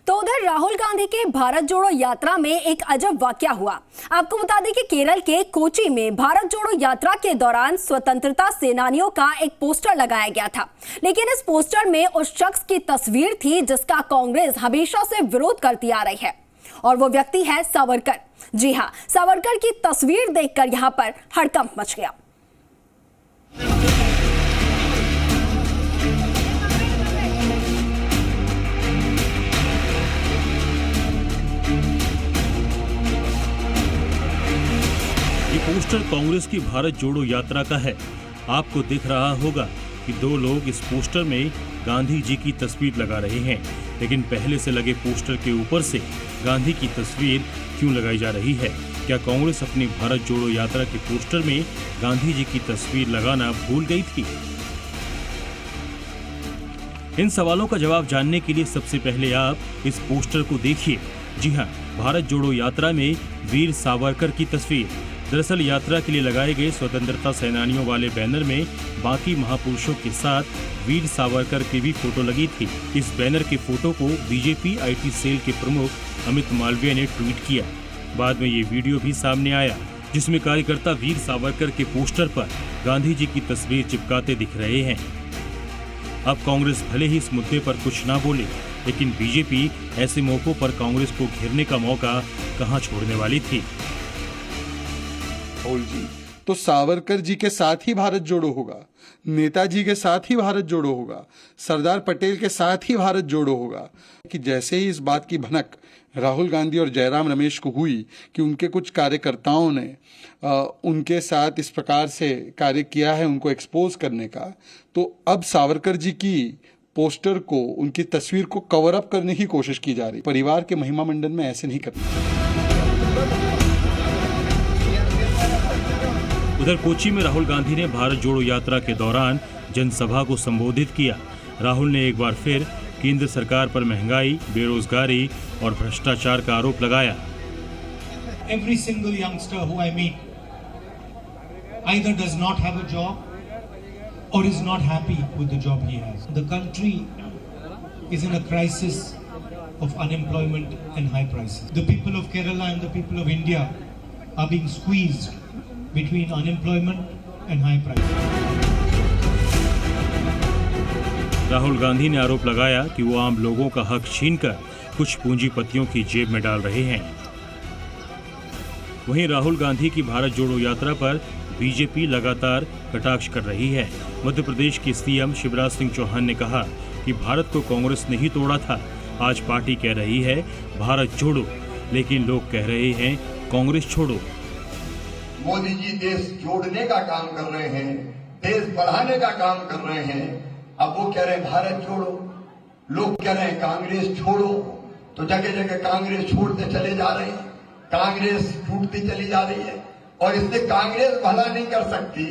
तो उधर राहुल गांधी के भारत जोड़ो यात्रा में एक अजब वाकया हुआ। आपको बता दें कि केरल के कोची में भारत जोड़ो यात्रा के दौरान स्वतंत्रता सेनानियों का एक पोस्टर लगाया गया था, लेकिन इस पोस्टर में उस शख्स की तस्वीर थी जिसका कांग्रेस हमेशा से विरोध करती आ रही है, और वो व्यक्ति है सावरकर। जी हां, सावरकर की तस्वीर देखकर यहां पर हड़कंप मच गया। ये पोस्टर कांग्रेस की भारत जोड़ो यात्रा का है। आपको दिख रहा होगा कि दो लोग इस पोस्टर में गांधी जी की तस्वीर लगा रहे हैं, लेकिन पहले से लगे पोस्टर के ऊपर से गांधी की तस्वीर क्यों लगाई जा रही है? क्या कांग्रेस अपनी भारत जोड़ो यात्रा के पोस्टर में गांधी जी की तस्वीर लगाना भूल गई थी? इन सवालों का जवाब जानने के लिए सबसे पहले आप इस पोस्टर को देखिए। जी हाँ, भारत जोड़ो यात्रा में वीर सावरकर की तस्वीर। दरअसल यात्रा के लिए लगाए गए स्वतंत्रता सेनानियों वाले बैनर में बाकी महापुरुषों के साथ वीर सावरकर की भी फोटो लगी थी। इस बैनर के फोटो को बीजेपी IT सेल के प्रमुख अमित मालवीय ने ट्वीट किया। बाद में ये वीडियो भी सामने आया, जिसमें कार्यकर्ता वीर सावरकर के पोस्टर पर गांधी जी की तस्वीर चिपकाते दिख रहे हैं। अब कांग्रेस भले ही इस मुद्दे पर कुछ ना बोले, लेकिन बीजेपी ऐसे मौकों पर कांग्रेस को घेरने का मौका कहां छोड़ने वाली थी। राहुल जी तो सावरकर जी के साथ ही भारत जोड़ो होगा, नेताजी के साथ ही भारत जोड़ो होगा, सरदार पटेल के साथ ही भारत जोड़ो होगा। कि जैसे ही इस बात की भनक राहुल गांधी और जयराम रमेश को हुई कि उनके कुछ कार्यकर्ताओं ने उनके साथ इस प्रकार से कार्य किया है उनको एक्सपोज करने का, तो अब सावरकर जी की पोस्टर को, उनकी तस्वीर को कवर अप करने की कोशिश की जा रही। परिवार के महिमा मंडन में ऐसे नहीं करना। उधर कोची में राहुल गांधी ने भारत जोड़ो यात्रा के दौरान जनसभा को संबोधित किया। राहुल ने एक बार फिर केंद्र सरकार पर महंगाई, बेरोजगारी और भ्रष्टाचार का आरोप लगाया। Every single youngster who I meet either does not have a job or is not happy with the job he has. The country is in a crisis of unemployment and high prices. The people of Kerala and the people of India are being squeezed between unemployment and high prices. Rahul Gandhi ने आरोप लगाया कि वो आम लोगों का हक छीनकर कुछ पूंजीपतियों की जेब में डाल रहे हैं। वहीं राहुल गांधी की भारत जोड़ो यात्रा पर बीजेपी लगातार कटाक्ष कर रही है। मध्य प्रदेश की CM शिवराज सिंह चौहान ने कहा कि भारत को कांग्रेस ने ही तोड़ा था। आज पार्टी कह रही है भारत जोड़ो, लेकिन लोग कह रहे हैं कांग्रेस छोड़ो। मोदी जी देश जोड़ने का काम कर रहे हैं, देश बढ़ाने का काम कर रहे हैं। अब वो कह रहे हैं भारत जोड़ो, लोग कह रहे हैं कांग्रेस छोड़ो। तो जगह जगह कांग्रेस छोड़ते चले जा रहे हैं, कांग्रेस टूटती चली जा रही है, और इससे कांग्रेस भला नहीं कर सकती।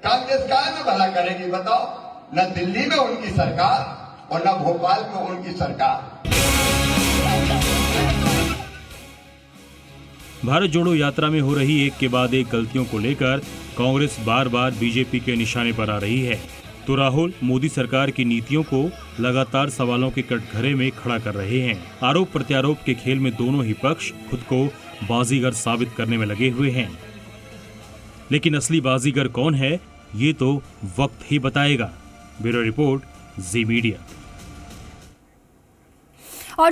कांग्रेस काहे में भला करेगी बताओ? न दिल्ली में उनकी सरकार और न भोपाल में उनकी सरकार। भारत जोड़ो यात्रा में हो रही एक के बाद एक गलतियों को लेकर कांग्रेस बार बार बीजेपी के निशाने पर आ रही है, तो राहुल मोदी सरकार की नीतियों को लगातार सवालों के कटघरे में खड़ा कर रहे हैं। आरोप प्रत्यारोप के खेल में दोनों ही पक्ष खुद को बाजीगर साबित करने में लगे हुए हैं, लेकिन असली बाजीगर कौन है ये तो वक्त ही बताएगा। ब्यूरो रिपोर्ट, जी मीडिया।